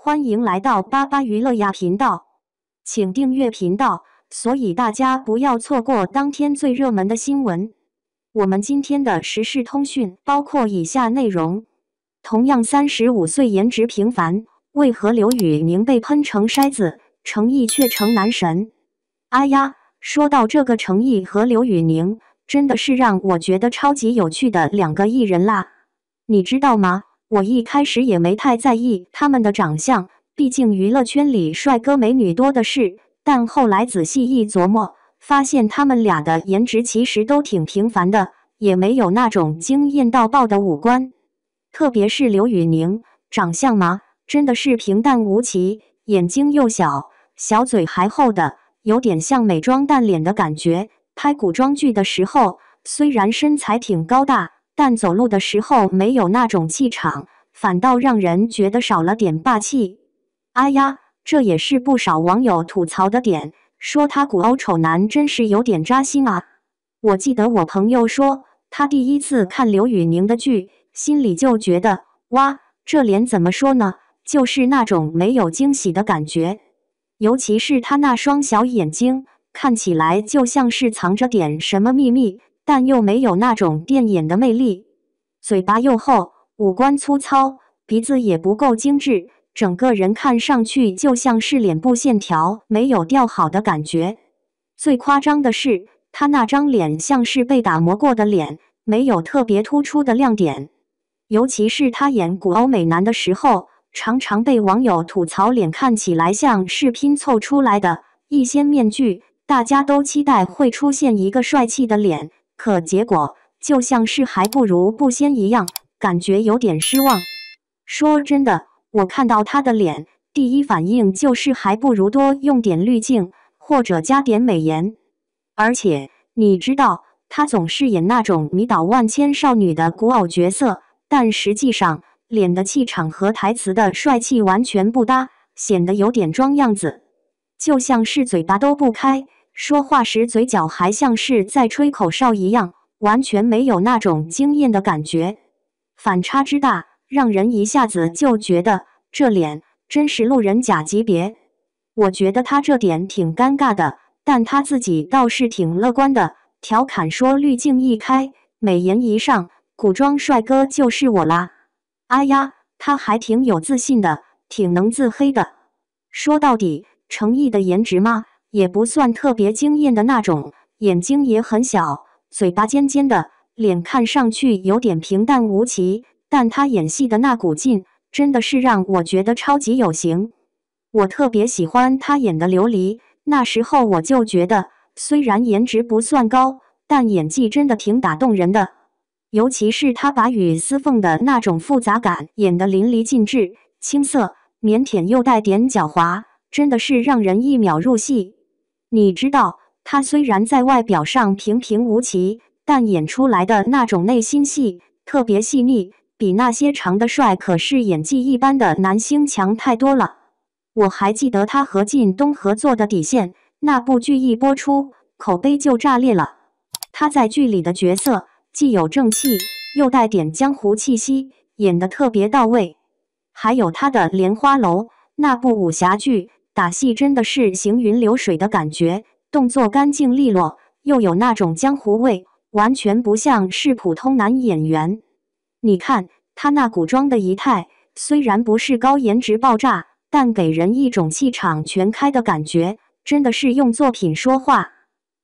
欢迎来到巴巴娱乐呀频道，请订阅频道，所以大家不要错过当天最热门的新闻。我们今天的时事通讯包括以下内容：同样35岁颜值平凡，为何刘宇宁被喷成筛子，程毅却成男神？哎呀，说到这个程毅和刘宇宁，真的是让我觉得超级有趣的两个艺人啦。你知道吗？我一开始也没太在意他们的长相，毕竟娱乐圈里帅哥美女多的是。但后来仔细一琢磨，发现他们俩的颜值其实都挺平凡的，也没有那种惊艳到爆的五官。特别是刘宇宁，长相嘛，真的是平淡无奇，眼睛又小，小嘴还厚的，有点像美妆淡脸的感觉。拍古装剧的时候，虽然身材挺高大，但走路的时候没有那种气场，反倒让人觉得少了点霸气。哎呀，这也是不少网友吐槽的点，说他古欧丑男真是有点扎心啊。我记得我朋友说，他第一次看刘宇宁的剧，心里就觉得，哇，这脸怎么说呢，就是那种没有惊喜的感觉。尤其是他那双小眼睛，看起来就像是藏着点什么秘密，但又没有那种电眼的魅力。嘴巴又厚，五官粗糙，鼻子也不够精致，整个人看上去就像是脸部线条没有调好的感觉。最夸张的是，他那张脸像是被打磨过的脸，没有特别突出的亮点。尤其是他演古欧美男的时候，常常被网友吐槽脸看起来像是拼凑出来的，一掀面具，大家都期待会出现一个帅气的脸，可结果就像是还不如不掀一样，感觉有点失望。说真的，我看到他的脸，第一反应就是还不如多用点滤镜，或者加点美颜。而且，你知道，他总是演那种迷倒万千少女的古偶角色，但实际上，脸的气场和台词的帅气完全不搭，显得有点装样子，就像是嘴巴都不开，说话时嘴角还像是在吹口哨一样，完全没有那种惊艳的感觉。反差之大，让人一下子就觉得这脸真是路人甲级别。我觉得他这点挺尴尬的，但他自己倒是挺乐观的，调侃说滤镜一开，美颜一上，古装帅哥就是我啦。哎呀，他还挺有自信的，挺能自黑的。说到底，程毅的颜值嘛，也不算特别惊艳的那种，眼睛也很小，嘴巴尖尖的，脸看上去有点平淡无奇，但他演戏的那股劲，真的是让我觉得超级有型。我特别喜欢他演的琉璃，那时候我就觉得，虽然颜值不算高，但演技真的挺打动人的。尤其是他把雨丝凤的那种复杂感演得淋漓尽致，青涩、腼腆又带点狡猾，真的是让人一秒入戏。你知道，他虽然在外表上平平无奇，但演出来的那种内心戏特别细腻，比那些长得帅可是演技一般的男星强太多了。我还记得他和靳东合作的《底线》那部剧一播出，口碑就炸裂了。他在剧里的角色既有正气，又带点江湖气息，演得特别到位。还有他的《莲花楼》那部武侠剧，打戏真的是行云流水的感觉，动作干净利落，又有那种江湖味，完全不像是普通男演员。你看他那古装的仪态，虽然不是高颜值爆炸，但给人一种气场全开的感觉，真的是用作品说话。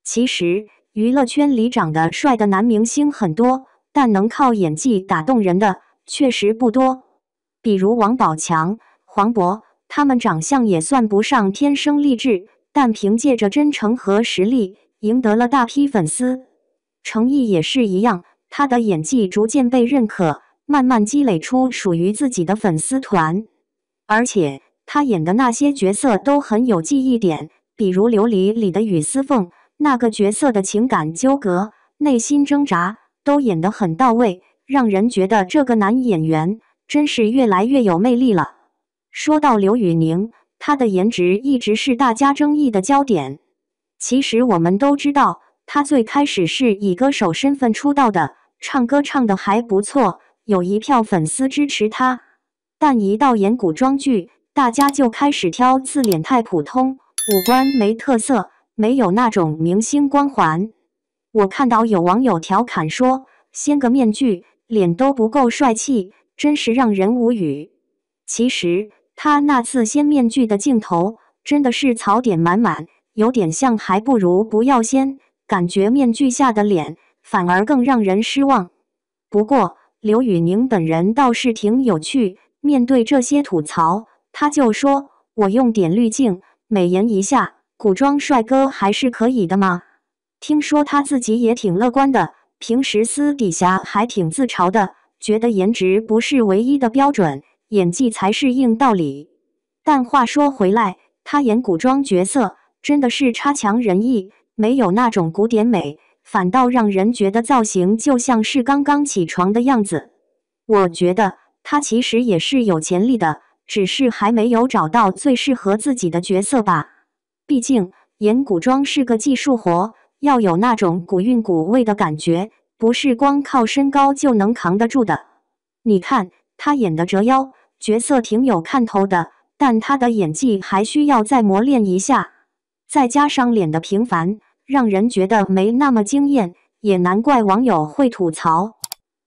其实娱乐圈里长得帅的男明星很多，但能靠演技打动人的确实不多。比如王宝强、黄渤，他们长相也算不上天生丽质，但凭借着真诚和实力，赢得了大批粉丝。程毅也是一样，他的演技逐渐被认可，慢慢积累出属于自己的粉丝团。而且他演的那些角色都很有记忆点，比如《琉璃》里的雨丝凤，那个角色的情感纠葛、内心挣扎都演得很到位，让人觉得这个男演员真是越来越有魅力了。说到刘宇宁，他的颜值一直是大家争议的焦点。其实我们都知道，他最开始是以歌手身份出道的，唱歌唱得还不错，有一票粉丝支持他。但一到演古装剧，大家就开始挑刺脸太普通，五官没特色，没有那种明星光环。我看到有网友调侃说，掀个面具，脸都不够帅气，真是让人无语。其实他那次掀面具的镜头真的是槽点满满，有点像还不如不要掀，感觉面具下的脸反而更让人失望。不过刘宇宁本人倒是挺有趣，面对这些吐槽，他就说：“我用点滤镜美颜一下，古装帅哥还是可以的嘛。”听说他自己也挺乐观的，平时私底下还挺自嘲的，觉得颜值不是唯一的标准，演技才是硬道理。但话说回来，他演古装角色真的是差强人意，没有那种古典美，反倒让人觉得造型就像是刚刚起床的样子。我觉得他其实也是有潜力的，只是还没有找到最适合自己的角色吧。毕竟演古装是个技术活，要有那种古韵古味的感觉，不是光靠身高就能扛得住的。你看他演的折腰角色挺有看头的，但他的演技还需要再磨练一下，再加上脸的平凡，让人觉得没那么惊艳，也难怪网友会吐槽。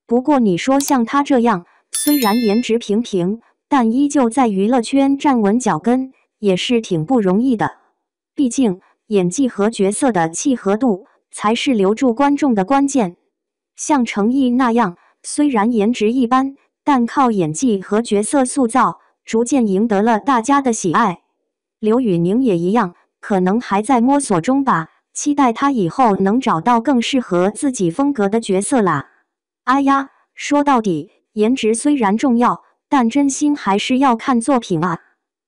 不过你说像他这样，虽然颜值平平，但依旧在娱乐圈站稳脚跟，也是挺不容易的。毕竟演技和角色的契合度才是留住观众的关键。像程毅那样，虽然颜值一般，但靠演技和角色塑造，逐渐赢得了大家的喜爱。刘宇宁也一样，可能还在摸索中吧，期待他以后能找到更适合自己风格的角色啦。哎呀，说到底，颜值虽然重要，但真心还是要看作品啊。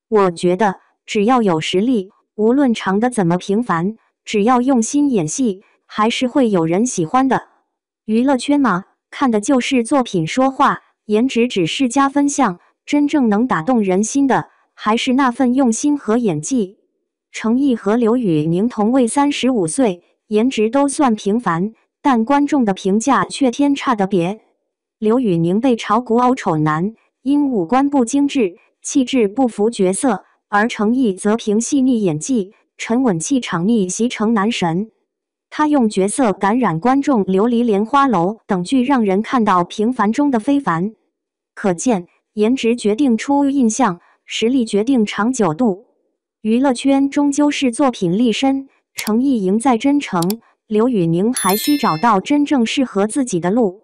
我觉得只要有实力，无论长得怎么平凡，只要用心演戏，还是会有人喜欢的。娱乐圈嘛，看的就是作品说话，颜值只是加分项，真正能打动人心的，还是那份用心和演技。程毅和刘宇宁同为35岁，颜值都算平凡，但观众的评价却天差的别。刘宇宁被炒古偶丑男，因五官不精致，气质不符角色，而程毅则凭细腻演技，沉稳气场逆袭成男神。他用角色感染观众，琉璃莲花楼等剧让人看到平凡中的非凡。可见，颜值决定初印象，实力决定长久度。娱乐圈终究是作品立身，程毅赢在真诚，刘宇宁还需找到真正适合自己的路。